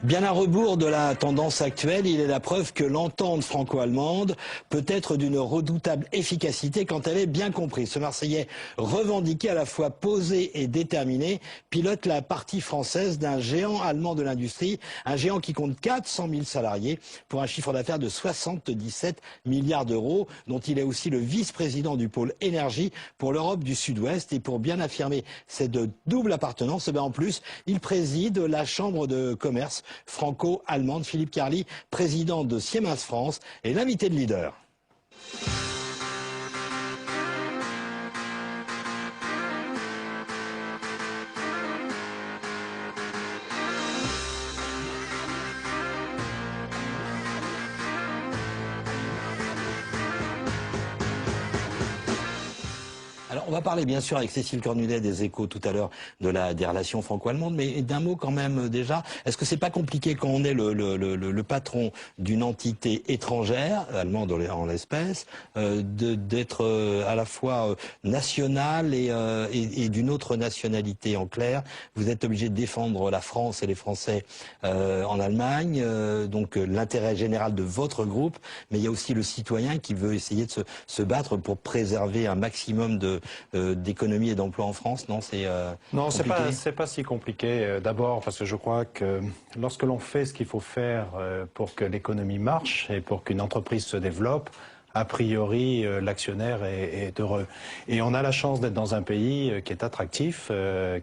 Bien à rebours de la tendance actuelle, il est la preuve que l'entente franco-allemande peut être d'une redoutable efficacité quand elle est bien comprise. Ce Marseillais, revendiqué à la fois posé et déterminé, pilote la partie française d'un géant allemand de l'industrie, un géant qui compte 400 000 salariés pour un chiffre d'affaires de 77 milliards d'euros, dont il est aussi le vice-président du pôle énergie pour l'Europe du Sud-Ouest. Et pour bien affirmer cette double appartenance, en plus, il préside la Chambre de commerce franco-allemande. Philippe Carli, président de Siemens France, est l'invité de Leader. Alors, on va parler bien sûr avec Cécile Cornudet des Échos tout à l'heure des relations franco-allemandes, mais d'un mot quand même déjà. Est-ce que c'est pas compliqué quand on est le patron d'une entité étrangère, allemande en l'espèce, d'être à la fois national et d'une autre nationalité en clair? Vous êtes obligé de défendre la France et les Français en Allemagne, donc l'intérêt général de votre groupe, mais il y a aussi le citoyen qui veut essayer de se battre pour préserver un maximum d'économie et d'emploi en France. Non, non, c'est pas si compliqué. D'abord parce que je crois que lorsque l'on fait ce qu'il faut faire pour que l'économie marche et pour qu'une entreprise se développe, a priori, l'actionnaire est heureux. Et on a la chance d'être dans un pays qui est attractif,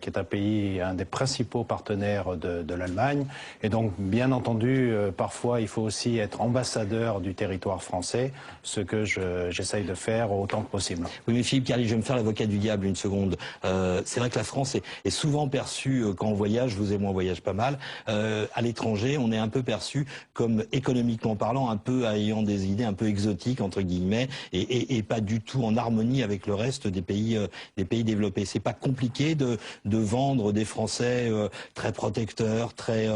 qui est un des principaux partenaires de l'Allemagne. Et donc, bien entendu, parfois, il faut aussi être ambassadeur du territoire français, ce que j'essaye de faire autant que possible. Oui, mais Philippe Carli, je vais me faire l'avocat du diable une seconde. C'est vrai que la France est souvent perçue, quand on voyage, vous et moi on voyage pas mal, à l'étranger, on est un peu perçu comme, économiquement parlant, un peu ayant des idées un peu exotiques, entre guillemets, et pas du tout en harmonie avec le reste des pays développés. C'est pas compliqué de vendre des Français très protecteurs, très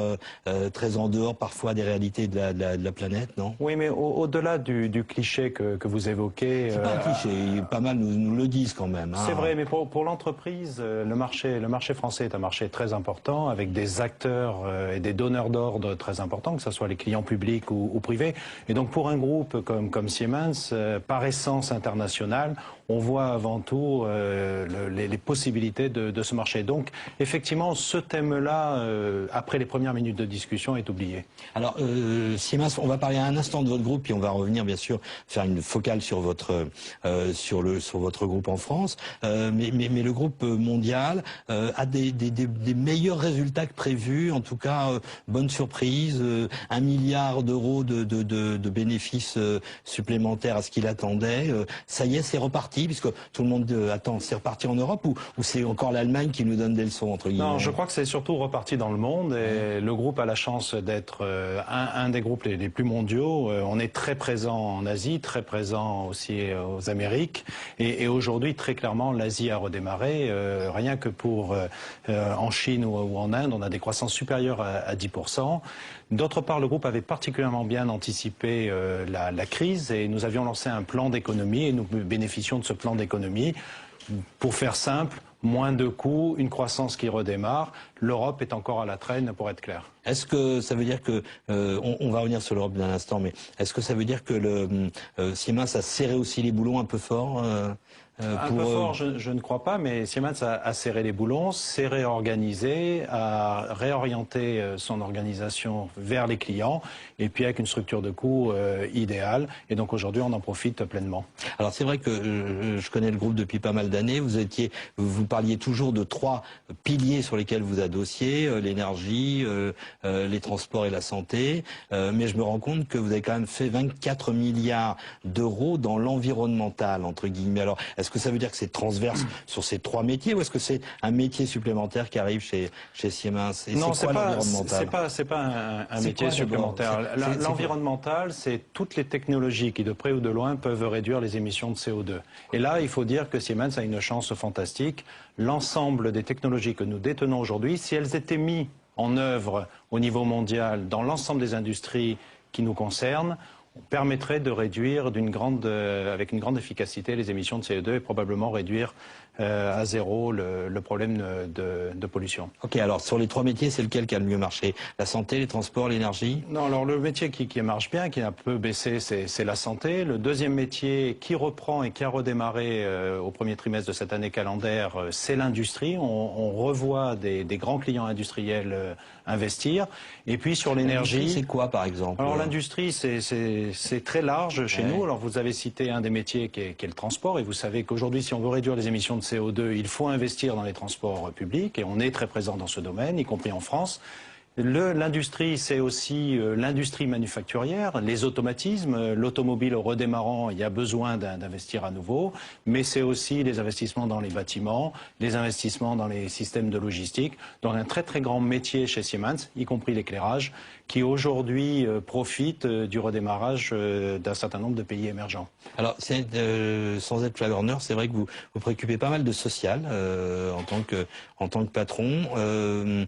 en dehors parfois des réalités de la planète, non? Oui, mais au-delà du cliché que vous évoquez... C'est pas un cliché, pas mal nous le disent quand même. Hein. C'est vrai, mais pour l'entreprise, le marché français est un marché très important, avec des acteurs et des donneurs d'ordre très importants, que ce soit les clients publics ou privés. Et donc pour un groupe comme Siemens, par essence internationale, on voit avant tout les possibilités de ce marché. Donc, effectivement, ce thème-là, après les premières minutes de discussion, est oublié. Alors, Siemens, on va parler un instant de votre groupe, puis on va revenir, bien sûr, faire une focale sur votre groupe en France. Mais le groupe mondial a des meilleurs résultats que prévus. En tout cas, bonne surprise, 1 milliard d'euros de bénéfices supplémentaires à ce qu'il attendait. Ça y est, c'est reparti, puisque tout le monde attend. C'est reparti en Europe ou c'est encore l'Allemagne qui nous donne des leçons, entre guillemets? Non, je crois que c'est surtout reparti dans le monde. Et le groupe a la chance d'être un des groupes les plus mondiaux. On est très présent en Asie, très présent aussi aux Amériques. Et aujourd'hui, très clairement, l'Asie a redémarré. Rien que en Chine ou en Inde, on a des croissances supérieures à 10%. D'autre part, le groupe avait particulièrement bien anticipé la crise et nous avions lancé un plan d'économie et nous bénéficions de ce plan d'économie. Pour faire simple, moins de coûts, une croissance qui redémarre. L'Europe est encore à la traîne, pour être clair. Est-ce que ça veut dire que, on va revenir sur l'Europe d'un instant, mais est-ce que ça veut dire que Siemens a serré aussi les boulons un peu fort Un peu fort, je ne crois pas, mais Siemens a serré les boulons, s'est réorganisé, a réorienté son organisation vers les clients, et puis avec une structure de coût idéale. Et donc aujourd'hui, on en profite pleinement. Alors c'est vrai que je connais le groupe depuis pas mal d'années. Vous parliez toujours de 3 piliers sur lesquels vous adossiez, l'énergie, les transports et la santé. Mais je me rends compte que vous avez quand même fait 24 milliards d'euros dans l'environnemental, entre guillemets. Alors, est-ce que ça veut dire que c'est transverse sur ces 3 métiers ou est-ce que c'est un métier supplémentaire qui arrive chez Siemens? Et non, c'est pas un métier supplémentaire. L'environnemental, c'est toutes les technologies qui, de près ou de loin, peuvent réduire les émissions de CO2. Et là, il faut dire que Siemens a une chance fantastique. L'ensemble des technologies que nous détenons aujourd'hui, si elles étaient mises en œuvre au niveau mondial dans l'ensemble des industries qui nous concernent, permettrait de réduire avec une grande efficacité les émissions de CO2 et probablement réduire à zéro le problème de pollution. Ok, alors sur les 3 métiers, c'est lequel qui a le mieux marché? La santé, les transports, l'énergie? Non, alors le métier qui marche bien, qui a un peu baissé, c'est la santé. Le deuxième métier qui reprend et qui a redémarré au premier trimestre de cette année calendaire, c'est l'industrie. On revoit des grands clients industriels investir. Et puis sur l'énergie... C'est quoi par exemple? Alors l'industrie, c'est très large chez nous. Alors vous avez cité un des métiers qui est le transport. Et vous savez qu'aujourd'hui, si on veut réduire les émissions de CO2, il faut investir dans les transports publics. Et on est très présent dans ce domaine, y compris en France. L'industrie, c'est aussi l'industrie manufacturière, les automatismes, l'automobile redémarrant, il y a besoin d'investir à nouveau, mais c'est aussi les investissements dans les bâtiments, les investissements dans les systèmes de logistique, donc un très très grand métier chez Siemens, y compris l'éclairage, qui aujourd'hui profite du redémarrage d'un certain nombre de pays émergents. Alors, sans être flagorneur, c'est vrai que vous vous préoccupez pas mal de social en tant que patron.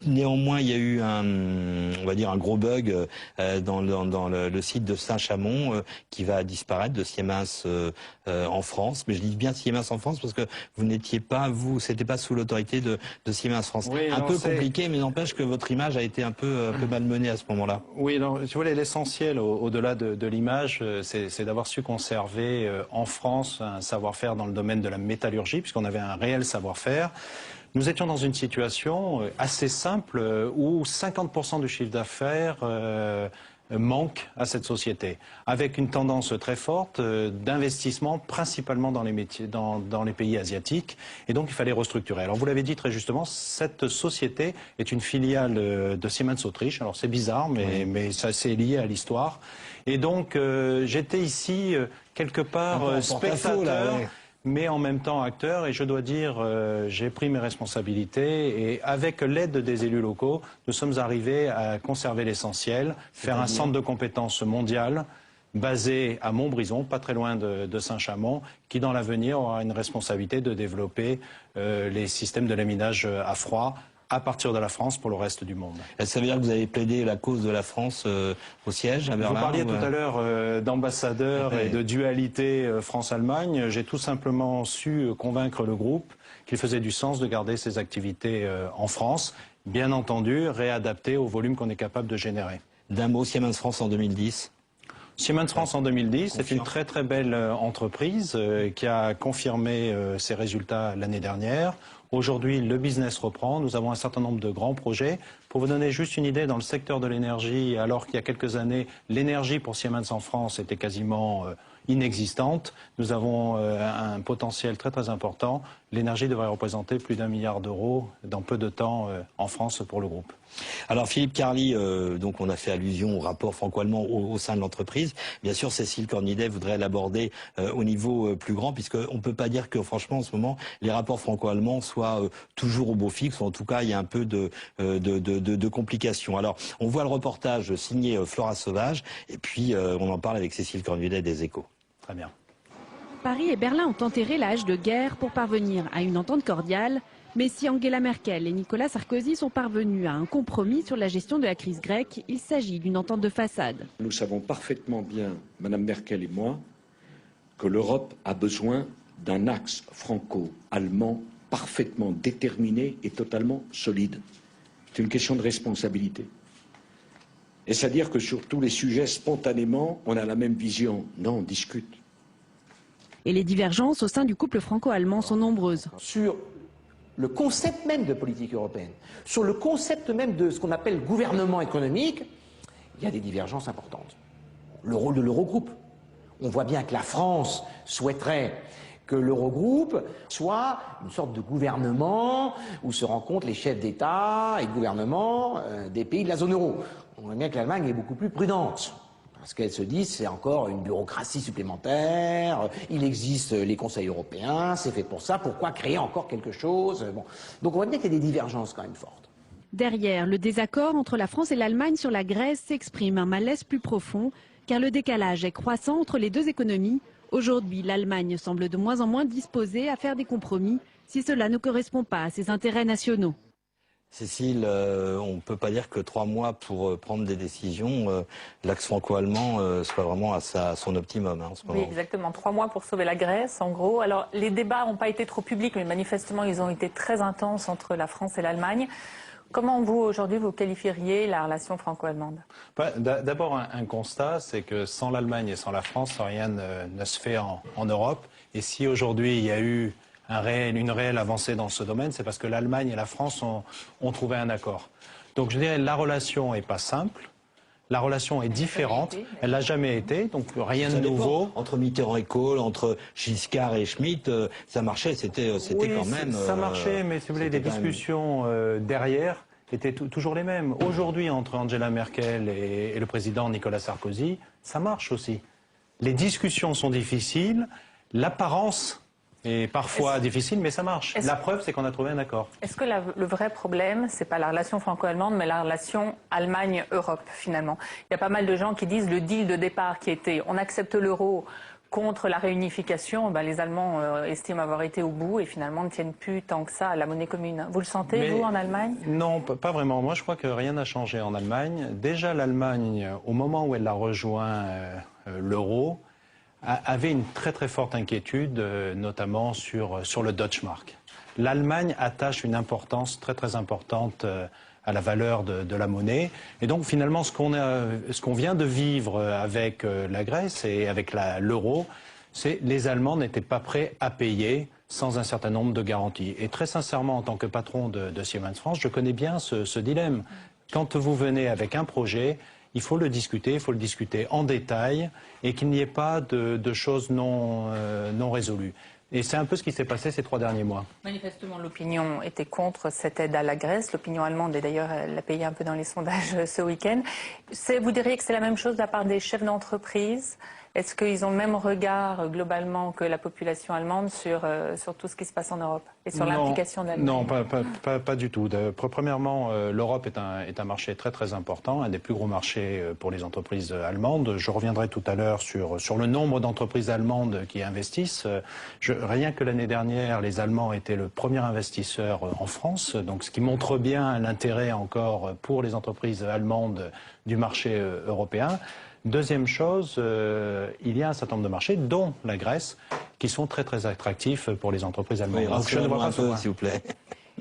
Néanmoins, il y a eu on va dire un gros bug dans le site de Saint-Chamond qui va disparaître de Siemens en France. Mais je dis bien Siemens en France parce que vous n'étiez pas, c'était pas sous l'autorité de Siemens France. Oui, un peu compliqué, mais n'empêche que votre image a été un peu malmenée à ce moment-là. Oui, alors, si vous voulez, l'essentiel au-delà de l'image, c'est d'avoir su conserver en France un savoir-faire dans le domaine de la métallurgie, puisqu'on avait un réel savoir-faire. Nous étions dans une situation assez simple où 50% du chiffre d'affaires manque à cette société, avec une tendance très forte d'investissement principalement dans les métiers, dans les pays asiatiques, et donc il fallait restructurer. Alors vous l'avez dit très justement, cette société est une filiale de Siemens Autriche. Alors c'est bizarre, mais ça c'est lié à l'histoire. Et donc j'étais ici quelque part spectateur. Mais en même temps acteur, et je dois dire, j'ai pris mes responsabilités et avec l'aide des élus locaux, nous sommes arrivés à conserver l'essentiel, faire un centre de compétences mondial basé à Montbrison, pas très loin de Saint-Chamond, qui dans l'avenir aura une responsabilité de développer les systèmes de laminage à froid à partir de la France pour le reste du monde. Ça veut dire que vous avez plaidé la cause de la France au siège à Berlin? Vous parliez tout à l'heure d'ambassadeur et de dualité France-Allemagne. J'ai tout simplement su convaincre le groupe qu'il faisait du sens de garder ses activités en France, bien entendu réadaptées au volume qu'on est capable de générer. D'un mot, Siemens France en 2010? Siemens France en 2010, c'est une très très belle entreprise qui a confirmé ses résultats l'année dernière. Aujourd'hui, le business reprend. Nous avons un certain nombre de grands projets. Pour vous donner juste une idée, dans le secteur de l'énergie, alors qu'il y a quelques années, l'énergie pour Siemens en France était quasiment inexistante, nous avons un potentiel très très important. L'énergie devrait représenter plus d'1 milliard d'euros dans peu de temps en France pour le groupe. Alors Philippe Carli, donc on a fait allusion au rapport franco-allemand au sein de l'entreprise. Bien sûr, Cécile Cornudet voudrait l'aborder au niveau plus grand, puisqu'on ne peut pas dire que franchement en ce moment les rapports franco-allemands soient toujours au beau fixe, ou en tout cas il y a un peu de complications. Alors on voit le reportage signé Flora Sauvage, et puis on en parle avec Cécile Cornudet des Échos. Très bien. Paris et Berlin ont enterré la hache de guerre pour parvenir à une entente cordiale. Mais si Angela Merkel et Nicolas Sarkozy sont parvenus à un compromis sur la gestion de la crise grecque, il s'agit d'une entente de façade. Nous savons parfaitement bien, Madame Merkel et moi, que l'Europe a besoin d'un axe franco-allemand parfaitement déterminé et totalement solide. C'est une question de responsabilité. Et c'est-à-dire que sur tous les sujets, spontanément, on a la même vision. Non, on discute. Et les divergences au sein du couple franco-allemand sont nombreuses. Sur le concept même de politique européenne, sur le concept même de ce qu'on appelle gouvernement économique, il y a des divergences importantes. Le rôle de l'Eurogroupe. On voit bien que la France souhaiterait que l'Eurogroupe soit une sorte de gouvernement où se rencontrent les chefs d'État et de gouvernement des pays de la zone euro. On voit bien que l'Allemagne est beaucoup plus prudente. Parce qu'elles se disent c'est encore une bureaucratie supplémentaire, il existe les conseils européens, c'est fait pour ça, pourquoi créer encore quelque chose bon. Donc on voit bien qu'il y a des divergences quand même fortes. Derrière le désaccord entre la France et l'Allemagne sur la Grèce s'exprime un malaise plus profond, car le décalage est croissant entre les deux économies. Aujourd'hui, l'Allemagne semble de moins en moins disposée à faire des compromis si cela ne correspond pas à ses intérêts nationaux. Cécile, on ne peut pas dire que 3 mois pour prendre des décisions, l'axe franco-allemand soit vraiment à son optimum en ce moment. Oui, exactement. 3 mois pour sauver la Grèce, en gros. Alors, les débats n'ont pas été trop publics, mais manifestement, ils ont été très intenses entre la France et l'Allemagne. Comment vous, aujourd'hui, vous qualifieriez la relation franco-allemande? D'abord, un constat, c'est que sans l'Allemagne et sans la France, rien ne se fait en Europe. Et si aujourd'hui, il y a eu une réelle avancée dans ce domaine, c'est parce que l'Allemagne et la France ont trouvé un accord. Donc je dirais la relation n'est pas simple, la relation est différente, elle n'a jamais été, donc rien de nouveau. Entre Mitterrand et Kohl, entre Giscard et Schmitt, ça marchait, c'était Oui, quand même... ça marchait, mais si vous voulez, les discussions derrière étaient toujours les mêmes. Aujourd'hui, entre Angela Merkel et le président Nicolas Sarkozy, ça marche aussi. Les discussions sont difficiles, l'apparence est parfois difficile, mais ça marche. La preuve, c'est qu'on a trouvé un accord. Est-ce que le vrai problème, c'est pas la relation franco-allemande, mais la relation Allemagne-Europe, finalement? Il y a pas mal de gens qui disent le deal de départ qui était on accepte l'euro contre la réunification, ben, les Allemands estiment avoir été au bout et finalement ne tiennent plus tant que ça à la monnaie commune. Vous le sentez, vous, en Allemagne? Non, pas vraiment. Moi, je crois que rien n'a changé en Allemagne. Déjà, l'Allemagne, au moment où elle a rejoint l'euro, avait une très très forte inquiétude, notamment sur le Deutschmark. L'Allemagne attache une importance très très importante à la valeur de la monnaie. Et donc finalement, ce qu'on vient de vivre avec la Grèce et avec l'euro, c'est les Allemands n'étaient pas prêts à payer sans un certain nombre de garanties. Et très sincèrement, en tant que patron de Siemens France, je connais bien ce dilemme. Quand vous venez avec un projet, il faut le discuter en détail et qu'il n'y ait pas de choses non résolues. Et c'est un peu ce qui s'est passé ces 3 derniers mois. Manifestement, l'opinion était contre cette aide à la Grèce. L'opinion allemande, et d'ailleurs, elle l'a payé un peu dans les sondages ce week-end. Vous diriez que c'est la même chose de la part des chefs d'entreprise? Est-ce qu'ils ont le même regard globalement que la population allemande sur tout ce qui se passe en Europe et sur l'implication de l'Allemagne? Non, pas du tout. Premièrement, l'Europe est un marché très très important, un des plus gros marchés pour les entreprises allemandes. Je reviendrai tout à l'heure sur le nombre d'entreprises allemandes qui investissent. Rien que l'année dernière, les Allemands étaient le premier investisseur en France, donc ce qui montre bien l'intérêt encore pour les entreprises allemandes du marché européen. Deuxième chose, il y a un certain nombre de marchés, dont la Grèce, qui sont très très attractifs pour les entreprises allemandes. Oui, je ne vois pas peu, s'il vous plaît.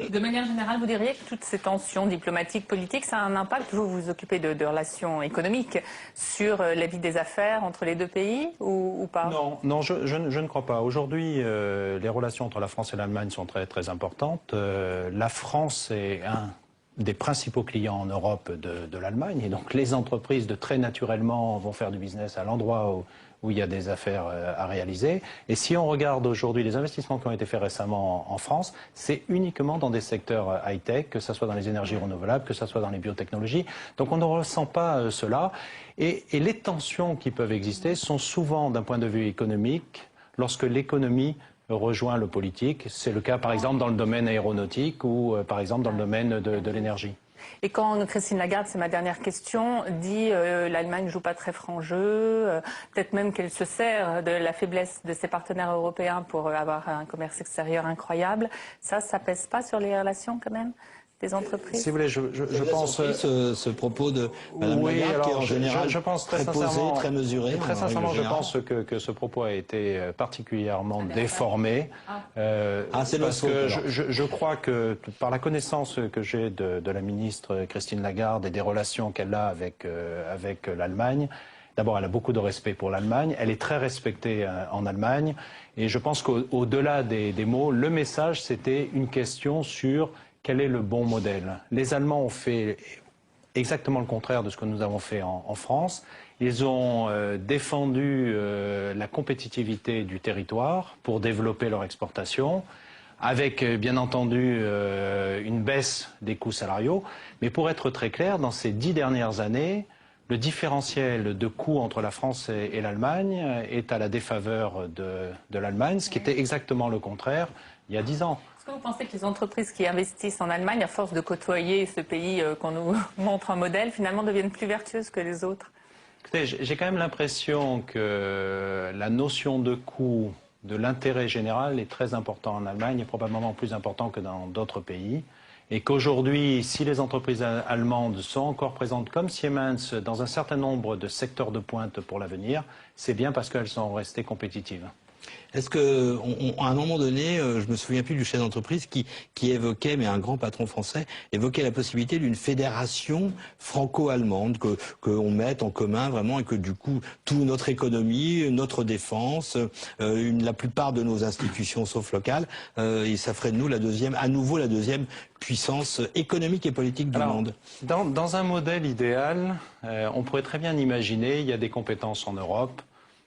De manière générale, vous diriez que toutes ces tensions diplomatiques, politiques, ça a un impact, vous vous occupez de relations économiques, sur la vie des affaires entre les deux pays ou pas? Non, je ne crois pas. Aujourd'hui, les relations entre la France et l'Allemagne sont très très importantes. La France est un des principaux clients en Europe de l'Allemagne. Et donc les entreprises très naturellement vont faire du business à l'endroit où il y a des affaires à réaliser. Et si on regarde aujourd'hui les investissements qui ont été faits récemment en France, c'est uniquement dans des secteurs high-tech, que ce soit dans les énergies renouvelables, que ce soit dans les biotechnologies. Donc on ne ressent pas cela. Et les tensions qui peuvent exister sont souvent d'un point de vue économique, lorsque l'économie rejoint le politique. C'est le cas, par exemple, dans le domaine aéronautique ou, par exemple, dans le domaine de l'énergie. Et quand Christine Lagarde, c'est ma dernière question, dit l'Allemagne ne joue pas très franc jeu, peut-être même qu'elle se sert de la faiblesse de ses partenaires européens pour avoir un commerce extérieur incroyable, ça pèse pas sur les relations quand même des entreprises? Si vous voulez, je pense... ce propos de Mme Lagarde, qui est en général je pense très posé, très mesuré. Très sincèrement, je pense que ce propos a été particulièrement déformé. C'est parce que je crois que, par la connaissance que j'ai de la ministre Christine Lagarde et des relations qu'elle a avec l'Allemagne, d'abord, elle a beaucoup de respect pour l'Allemagne, elle est très respectée en Allemagne, et je pense qu'au-delà des mots, le message, c'était une question sur quel est le bon modèle. Les Allemands ont fait exactement le contraire de ce que nous avons fait en France. Ils ont défendu la compétitivité du territoire pour développer leur exportation, avec bien entendu une baisse des coûts salariaux. Mais pour être très clair, dans ces 10 dernières années, le différentiel de coûts entre la France et l'Allemagne est à la défaveur de l'Allemagne, ce qui était exactement le contraire il y a 10 ans. Est-ce que vous pensez que les entreprises qui investissent en Allemagne, à force de côtoyer ce pays qu'on nous montre en modèle, finalement deviennent plus vertueuses que les autres? Écoutez, j'ai quand même l'impression que la notion de coût, de l'intérêt général est très important en Allemagne et probablement plus important que dans d'autres pays. Et qu'aujourd'hui, si les entreprises allemandes sont encore présentes comme Siemens dans un certain nombre de secteurs de pointe pour l'avenir, c'est bien parce qu'elles sont restées compétitives. Est-ce que, à un moment donné, je me souviens plus du chef d'entreprise qui évoquait, mais un grand patron français, évoquait la possibilité d'une fédération franco-allemande, qu'on mette en commun vraiment et que du coup, toute notre économie, notre défense, la plupart de nos institutions sauf locales, et ça ferait de nous à nouveau la deuxième puissance économique et politique du monde. Dans un modèle idéal, on pourrait très bien imaginer, il y a des compétences en Europe.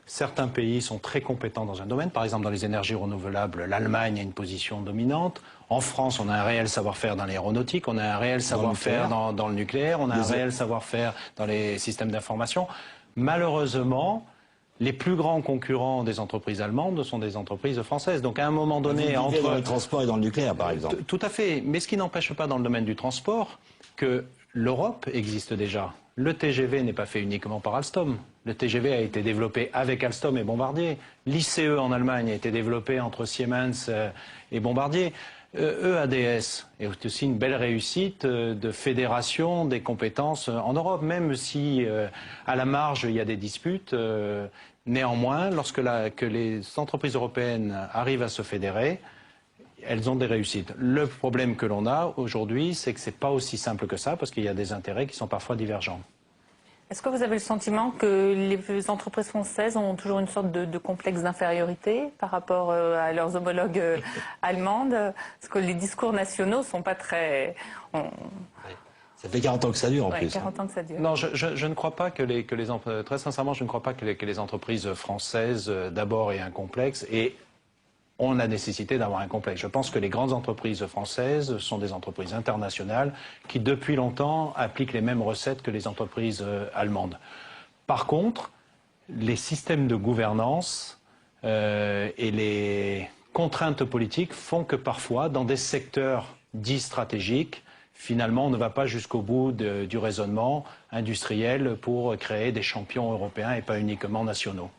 Certains pays sont très compétents dans un domaine, par exemple dans les énergies renouvelables, l'Allemagne a une position dominante. En France, on a un réel savoir-faire dans l'aéronautique, on a un réel savoir-faire dans le nucléaire, on a un réel savoir-faire dans les systèmes d'information. Malheureusement, les plus grands concurrents des entreprises allemandes sont des entreprises françaises. Donc à un moment donné, dans le transport et dans le nucléaire, par exemple. Tout à fait. Mais ce qui n'empêche pas dans le domaine du transport que l'Europe existe déjà. Le TGV n'est pas fait uniquement par Alstom. Le TGV a été développé avec Alstom et Bombardier. L'ICE en Allemagne a été développé entre Siemens et Bombardier. EADS est aussi une belle réussite de fédération des compétences en Europe, même si à la marge il y a des disputes. Néanmoins, lorsque les entreprises européennes arrivent à se fédérer, elles ont des réussites. Le problème que l'on a aujourd'hui, c'est que ce n'est pas aussi simple que ça, parce qu'il y a des intérêts qui sont parfois divergents. Est-ce que vous avez le sentiment que les entreprises françaises ont toujours une sorte de complexe d'infériorité par rapport à leurs homologues allemandes? Parce que les discours nationaux ne sont pas très... Ça fait 40 ans que ça dure en plus. 40 ans que ça dure. Non, je ne crois pas que très sincèrement, je ne crois pas que les entreprises françaises d'abord aient un complexe et ont la nécessité d'avoir un complexe. Je pense que les grandes entreprises françaises sont des entreprises internationales qui, depuis longtemps, appliquent les mêmes recettes que les entreprises allemandes. Par contre, les systèmes de gouvernance et les contraintes politiques font que parfois, dans des secteurs dits stratégiques, finalement, on ne va pas jusqu'au bout du raisonnement industriel pour créer des champions européens et pas uniquement nationaux.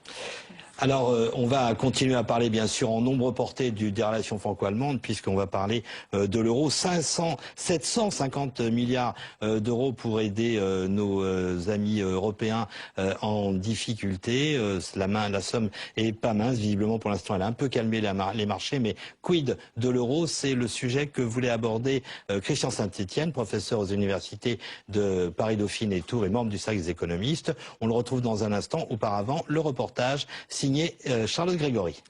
Alors, on va continuer à parler, bien sûr, en nombre porté des relations franco-allemandes, puisqu'on va parler de l'euro. 750 milliards d'euros pour aider nos amis européens en difficulté. La somme est pas mince, visiblement, pour l'instant, elle a un peu calmé les marchés, mais quid de l'euro? C'est le sujet que voulait aborder Christian Saint-Etienne, professeur aux universités de Paris-Dauphine et Tours et membre du cercle des économistes. On le retrouve dans un instant. Auparavant, le reportage signé Charlotte Grégory.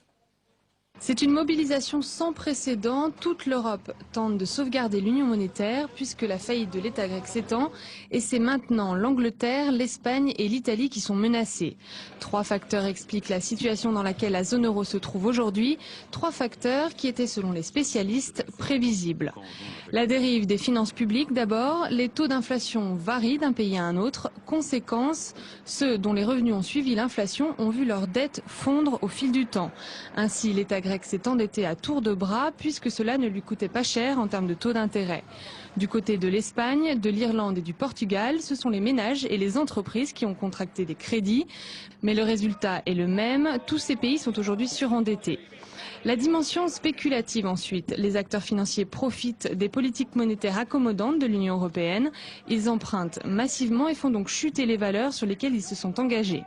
C'est une mobilisation sans précédent. Toute l'Europe tente de sauvegarder l'union monétaire puisque la faillite de l'État grec s'étend et c'est maintenant l'Angleterre, l'Espagne et l'Italie qui sont menacées. 3 facteurs expliquent la situation dans laquelle la zone euro se trouve aujourd'hui. 3 facteurs qui étaient, selon les spécialistes, prévisibles. La dérive des finances publiques d'abord. Les taux d'inflation varient d'un pays à un autre. Conséquence, ceux dont les revenus ont suivi l'inflation ont vu leurs dettes fondre au fil du temps. Ainsi, l'État grec s'est endetté à tour de bras puisque cela ne lui coûtait pas cher en termes de taux d'intérêt. Du côté de l'Espagne, de l'Irlande et du Portugal, ce sont les ménages et les entreprises qui ont contracté des crédits. Mais le résultat est le même, tous ces pays sont aujourd'hui surendettés. La dimension spéculative ensuite. Les acteurs financiers profitent des politiques monétaires accommodantes de l'Union européenne. Ils empruntent massivement et font donc chuter les valeurs sur lesquelles ils se sont engagés.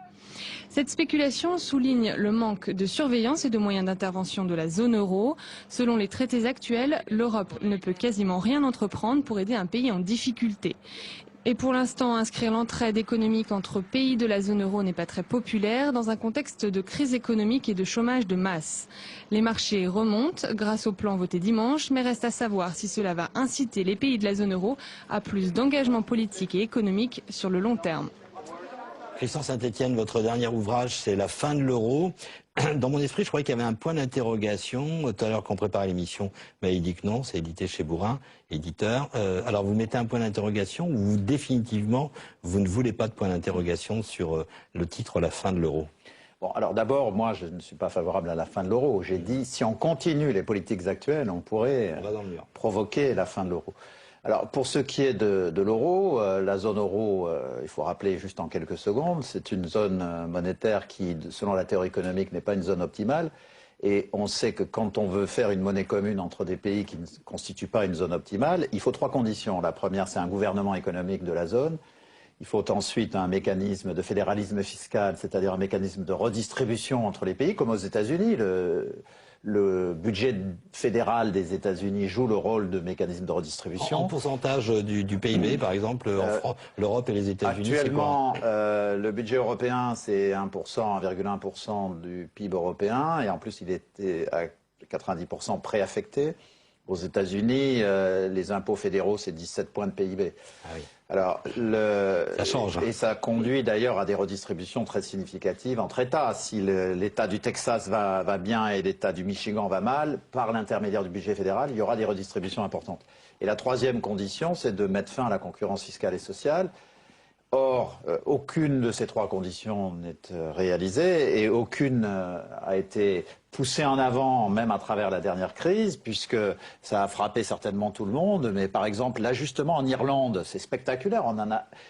Cette spéculation souligne le manque de surveillance et de moyens d'intervention de la zone euro. Selon les traités actuels, l'Europe ne peut quasiment rien entreprendre pour aider un pays en difficulté. Et pour l'instant, inscrire l'entraide économique entre pays de la zone euro n'est pas très populaire dans un contexte de crise économique et de chômage de masse. Les marchés remontent grâce au plan voté dimanche, mais reste à savoir si cela va inciter les pays de la zone euro à plus d'engagement politique et économique sur le long terme. Christian Saint-Etienne, votre dernier ouvrage, c'est La fin de l'euro. Dans mon esprit, je croyais qu'il y avait un point d'interrogation. Tout à l'heure, quand on préparait l'émission, il dit que non, c'est édité chez Bourrin, éditeur. Alors, vous mettez un point d'interrogation ou définitivement, vous ne voulez pas de point d'interrogation sur le titre La fin de l'euro? Bon, alors d'abord, moi, je ne suis pas favorable à la fin de l'euro. J'ai dit, si on continue les politiques actuelles, on pourrait provoquer la fin de l'euro. Alors, pour ce qui est de l'euro, la zone euro, il faut rappeler juste en quelques secondes, c'est une zone monétaire qui, selon la théorie économique, n'est pas une zone optimale Et on sait que quand on veut faire une monnaie commune entre des pays qui ne constituent pas une zone optimale, il faut 3 conditions. La première, c'est un gouvernement économique de la zone. Il faut ensuite un mécanisme de fédéralisme fiscal, c'est-à-dire un mécanisme de redistribution entre les pays, comme aux États-Unis. Le budget fédéral des États-Unis joue le rôle de mécanisme de redistribution. En pourcentage du PIB, par exemple, l'Europe et les États-Unis, actuellement, le budget européen, c'est 1%, 1,1% du PIB européen, et en plus, il était à 90% préaffecté. Aux États-Unis, les impôts fédéraux, c'est 17 points de PIB. Ah oui. Alors, ça change. Et ça conduit d'ailleurs à des redistributions très significatives entre États. Si l'État du Texas va bien et l'État du Michigan va mal, par l'intermédiaire du budget fédéral, il y aura des redistributions importantes. Et la troisième condition, c'est de mettre fin à la concurrence fiscale et sociale. Or, aucune de ces 3 conditions n'est réalisée et aucune a été poussée en avant, même à travers la dernière crise, puisque ça a frappé certainement tout le monde. Mais par exemple, l'ajustement en Irlande, c'est spectaculaire.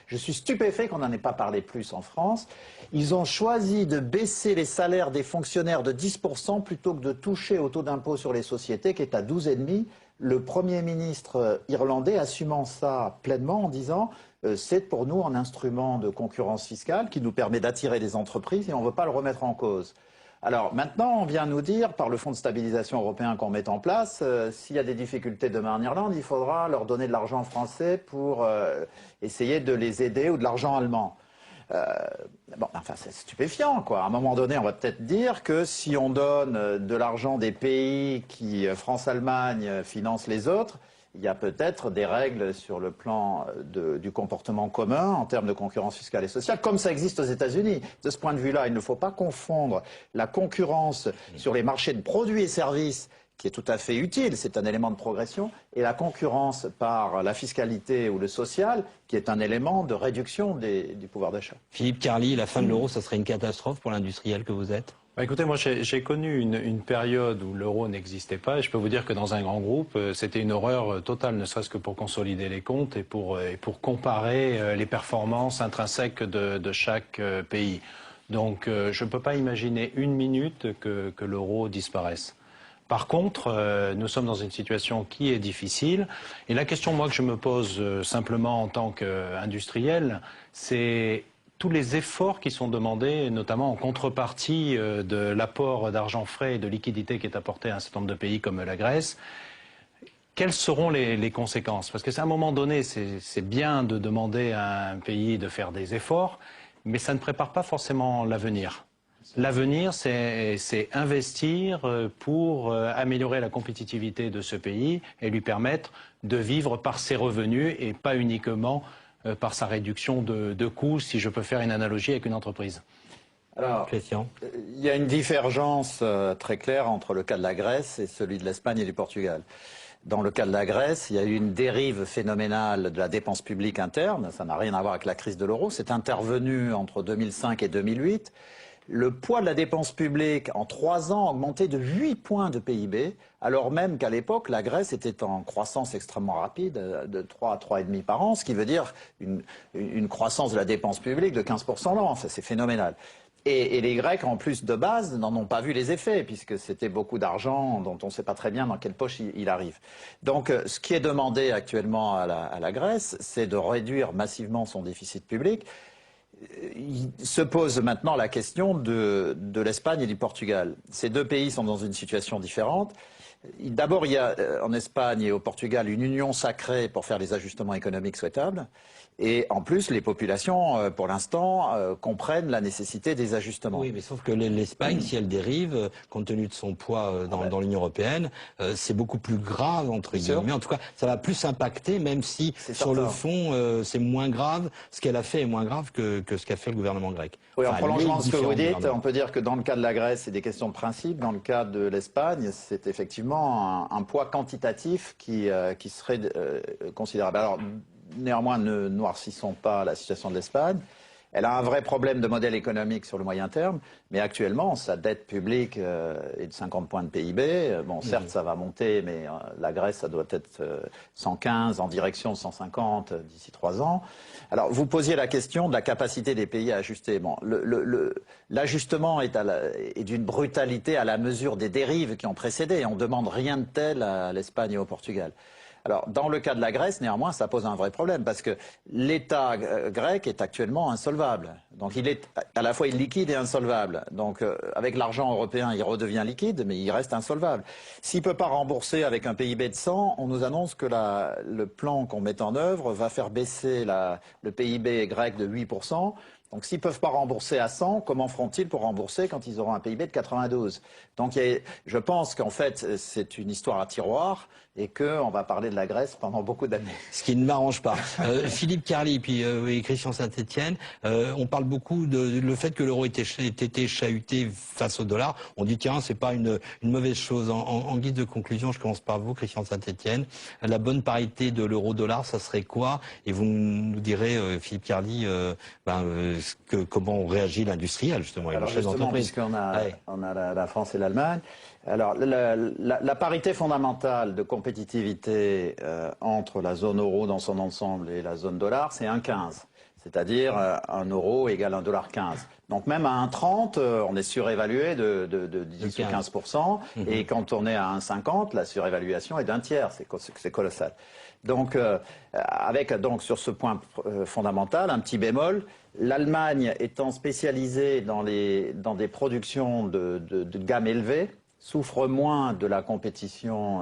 Je suis stupéfait qu'on n'en ait pas parlé plus en France. Ils ont choisi de baisser les salaires des fonctionnaires de 10% plutôt que de toucher au taux d'impôt sur les sociétés qui est à 12,5%. Le Premier ministre irlandais assumant ça pleinement en disant c'est pour nous un instrument de concurrence fiscale qui nous permet d'attirer des entreprises et on ne veut pas le remettre en cause. Alors maintenant, on vient nous dire, par le fonds de stabilisation européen qu'on met en place, s'il y a des difficultés demain en Irlande, il faudra leur donner de l'argent français pour essayer de les aider ou de l'argent allemand. Bon, enfin, c'est stupéfiant, quoi. À un moment donné, on va peut-être dire que si on donne de l'argent des pays qui, France-Allemagne, financent les autres, il y a peut-être des règles sur le plan du comportement commun en termes de concurrence fiscale et sociale, comme ça existe aux États-Unis. De ce point de vue-là, il ne faut pas confondre la concurrence sur les marchés de produits et services, qui est tout à fait utile, c'est un élément de progression, et la concurrence par la fiscalité ou le social, qui est un élément de réduction du pouvoir d'achat. Philippe Carli, la fin de l'euro, ça serait une catastrophe pour l'industriel que vous êtes? Écoutez, moi j'ai connu une période où l'euro n'existait pas et je peux vous dire que dans un grand groupe, c'était une horreur totale, ne serait-ce que pour consolider les comptes et pour comparer les performances intrinsèques de chaque pays. Donc je ne peux pas imaginer une minute que l'euro disparaisse. Par contre, nous sommes dans une situation qui est difficile. Et la question, moi, que je me pose simplement en tant qu'industriel, c'est tous les efforts qui sont demandés, notamment en contrepartie de l'apport d'argent frais et de liquidités qui est apporté à un certain nombre de pays comme la Grèce. Quelles seront les conséquences? Parce qu'à un moment donné, c'est bien de demander à un pays de faire des efforts, mais ça ne prépare pas forcément l'avenir. L'avenir, c'est investir pour améliorer la compétitivité de ce pays et lui permettre de vivre par ses revenus et pas uniquement par sa réduction de coûts, si je peux faire une analogie avec une entreprise. Alors, il y a une divergence très claire entre le cas de la Grèce et celui de l'Espagne et du Portugal. Dans le cas de la Grèce, il y a eu une dérive phénoménale de la dépense publique interne. Ça n'a rien à voir avec la crise de l'euro. C'est intervenu entre 2005 et 2008. Le poids de la dépense publique en 3 ans a augmenté de 8 points de PIB, alors même qu'à l'époque, la Grèce était en croissance extrêmement rapide, de 3 à 3,5 par an, ce qui veut dire une croissance de la dépense publique de 15% l'an. Enfin, c'est phénoménal. Et les Grecs, en plus de base, n'en ont pas vu les effets, puisque c'était beaucoup d'argent dont on ne sait pas très bien dans quelle poche il arrive. Donc, ce qui est demandé actuellement à la Grèce, c'est de réduire massivement son déficit public. Il se pose maintenant la question de l'Espagne et du Portugal. Ces 2 pays sont dans une situation différente. D'abord, il y a en Espagne et au Portugal une union sacrée pour faire les ajustements économiques souhaitables. Et en plus, les populations, pour l'instant, comprennent la nécessité des ajustements. Oui, mais sauf que l'Espagne, si elle dérive, compte tenu de son poids dans l'Union européenne, c'est beaucoup plus grave, entre guillemets. En tout cas, ça va plus impacter, même si, sur le fond, c'est moins grave. Ce qu'elle a fait est moins grave que ce qu'a fait le gouvernement grec. Oui, en prolongement de ce que vous dites, on peut dire que dans le cas de la Grèce, c'est des questions de principe. Dans le cas de l'Espagne, c'est effectivement un poids quantitatif qui serait considérable. Alors, néanmoins, ne noircissons pas la situation de l'Espagne. Elle a un vrai problème de modèle économique sur le moyen terme, mais actuellement, sa dette publique est de 50 points de PIB. Bon, certes, ça va monter, mais la Grèce, ça doit être 115 en direction de 150 d'ici 3 ans. Alors, vous posiez la question de la capacité des pays à ajuster. Bon, l'ajustement est d'une brutalité à la mesure des dérives qui ont précédé. On ne demande rien de tel à l'Espagne et au Portugal. Alors, dans le cas de la Grèce, néanmoins, ça pose un vrai problème parce que l'État grec est actuellement insolvable. Donc, il est à la fois illiquide et insolvable. Donc, avec l'argent européen, il redevient liquide, mais il reste insolvable. S'il ne peut pas rembourser avec un PIB de 100, on nous annonce que le plan qu'on met en œuvre va faire baisser le PIB grec de 8%. Donc, s'ils ne peuvent pas rembourser à 100, comment feront-ils pour rembourser quand ils auront un PIB de 92? Donc, je pense qu'en fait, c'est une histoire à tiroir et qu'on va parler de la Grèce pendant beaucoup d'années. Ce qui ne m'arrange pas. Philippe Carli, puis Christian Saint-Etienne, on parle beaucoup le fait que l'euro ait été chahuté face au dollar. On dit, tiens, c'est pas une mauvaise chose. En guise de conclusion, je commence par vous, Christian Saint-Etienne. La bonne parité de l'euro-dollar, ça serait quoi? Et vous nous direz, Philippe Carli, comment réagit l'industriel, justement, et le chef d'entreprise. Puisqu'on a la France et l'Allemagne. Alors, la parité fondamentale de compétitivité entre la zone euro dans son ensemble et la zone dollar, c'est 1,15. C'est-à-dire 1 euro égale 1,15 $. Donc même à 1,30, on est surévalué de 10 ou 15%. Et quand on est à 1,50, la surévaluation est d'1 tiers. C'est colossal. Donc, avec sur ce point fondamental, un petit bémol, l'Allemagne étant spécialisée dans des productions de gamme élevée, souffre moins de la compétition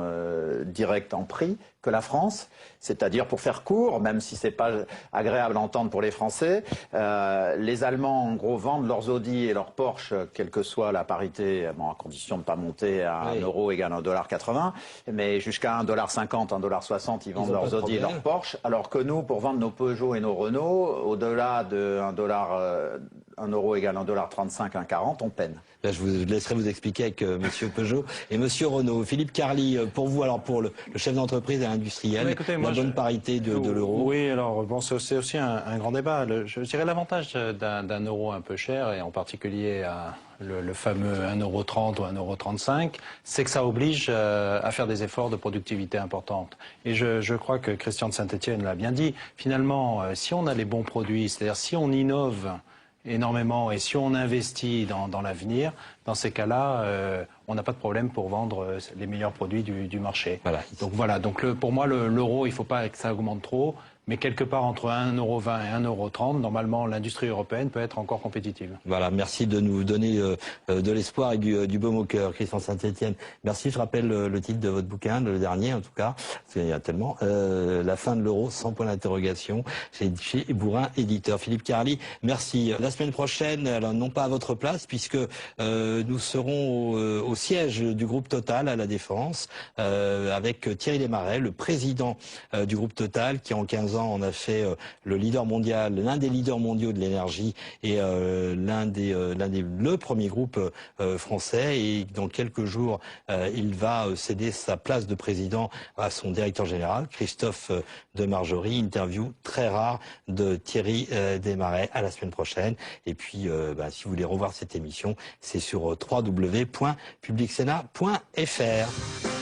directe en prix que la France, c'est-à-dire, pour faire court, même si c'est pas agréable à entendre pour les Français, les Allemands en gros vendent leurs Audi et leurs Porsche, quelle que soit la parité, bon, à condition de ne pas monter à 1 euro égale 1,80 $, mais jusqu'à 1,50 $, 1,60 $, ils vendent leurs Audi et leurs Porsche, alors que nous, pour vendre nos Peugeot et nos Renault, au-delà de 1 euro égale 1,35 $, 1,40 $, on peine. Là, je vous laisserai vous expliquer avec Monsieur Peugeot et Monsieur Renault. Philippe Carli, pour vous, alors pour le chef d'entreprise et industriel, la bonne parité de l'euro. Oui, alors bon, c'est aussi un grand débat. Je dirais l'avantage d'un euro un peu cher, et en particulier le fameux 1,30 € ou 1,35 €, c'est que ça oblige à faire des efforts de productivité importantes. Et je crois que Christian de Saint-Etienne l'a bien dit. Finalement, si on a les bons produits, c'est-à-dire si on innove énormément et si on investit dans l'avenir, dans ces cas-là, on n'a pas de problème pour vendre les meilleurs produits du marché. Voilà. Donc voilà, pour moi l'euro, il ne faut pas que ça augmente trop, mais quelque part entre 1,20 € et 1,30 €, normalement l'industrie européenne peut être encore compétitive. Voilà, merci de nous donner de l'espoir et du baume au cœur, Christian Saint-Etienne. Merci, je rappelle le titre de votre bouquin, le dernier en tout cas, parce qu'il y a tellement. La fin de l'euro, sans point d'interrogation, chez Bourrin Éditeur. Philippe Carli, merci. La semaine prochaine, alors non pas à votre place, puisque nous serons au siège du groupe Total à La Défense, avec Thierry Desmarais, le président du groupe Total, qui en 15 ans en a fait le leader mondial, l'un des leaders mondiaux de l'énergie et le premier groupe français. Et dans quelques jours, il va céder sa place de président à son directeur général, Christophe Demargerie. Interview très rare de Thierry Desmarais. À la semaine prochaine. Et puis, si vous voulez revoir cette émission, c'est sur www.publicsénat.fr.